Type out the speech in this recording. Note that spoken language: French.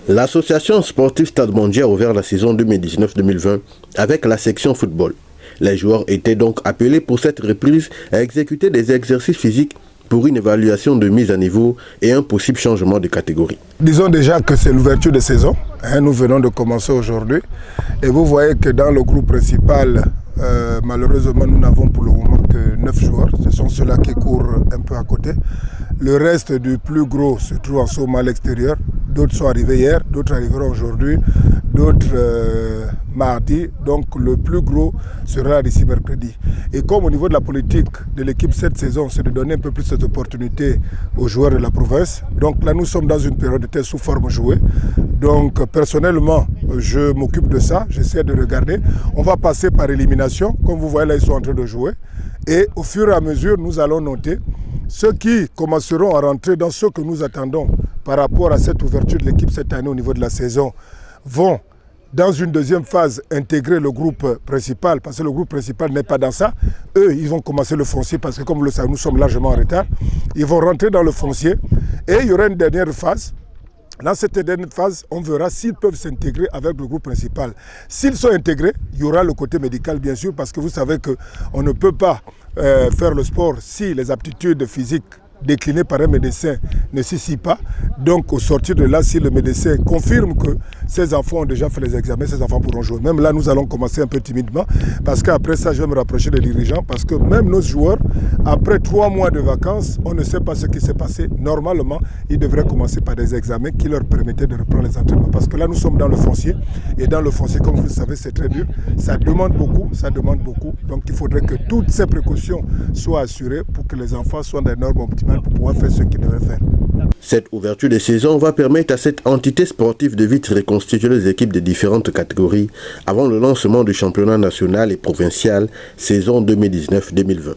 L'association sportive Stade Bondy a ouvert la saison 2019-2020 avec la section football. Les joueurs étaient donc appelés pour cette reprise à exécuter des exercices physiques pour une évaluation de mise à niveau et un possible changement de catégorie. Disons déjà que c'est l'ouverture de saison. Nous venons de commencer aujourd'hui. Et vous voyez que dans le groupe principal, malheureusement, nous n'avons pour le moment que 9 joueurs. Ce sont ceux-là qui courent un peu à côté. Le reste du plus gros se trouve en ce moment à l'extérieur. D'autres sont arrivés hier, d'autres arriveront aujourd'hui, d'autres mardi. Donc le plus gros sera d'ici mercredi. Et comme au niveau de la politique de l'équipe cette saison, c'est de donner un peu plus cette opportunité aux joueurs de la province. Donc là, nous sommes dans une période de test sous forme jouée. Donc personnellement, je m'occupe de ça, j'essaie de regarder. On va passer par élimination. Comme vous voyez là, ils sont en train de jouer. Et au fur et à mesure, nous allons noter ceux qui commenceront à rentrer dans ce que nous attendons par rapport à cette ouverture de l'équipe cette année au niveau de la saison vont dans une deuxième phase intégrer le groupe principal parce que le groupe principal n'est pas dans ça. Eux, ils vont commencer le foncier parce que comme vous le savez, nous sommes largement en retard. Ils vont rentrer dans le foncier et il y aura une dernière phase. Dans cette dernière phase, on verra s'ils peuvent s'intégrer avec le groupe principal. S'ils sont intégrés, il y aura le côté médical bien sûr parce que vous savez qu'on ne peut pas faire le sport si les aptitudes physiques déclinées par un médecin ne s'y pas. Donc au sortir de là, si le médecin confirme que ces enfants ont déjà fait les examens, ces enfants pourront jouer. Même là, nous allons commencer un peu timidement parce qu'après ça, je vais me rapprocher des dirigeants parce que même nos joueurs, après 3 mois de vacances, on ne sait pas ce qui s'est passé. Normalement, ils devraient commencer par des examens qui leur permettaient de reprendre les entraînements. Parce que là, nous sommes dans le foncier et dans le foncier, comme vous le savez, c'est très dur. Ça demande beaucoup, ça demande beaucoup. Donc il faudrait que toutes ces précautions soient assurées pour que les enfants soient dans des normes optimales pour pouvoir faire ce qu'ils devaient faire. Cette ouverture de saison va permettre à cette entité sportive de vite reconstituer les équipes de différentes catégories avant le lancement du championnat national et provincial saison 2019-2020.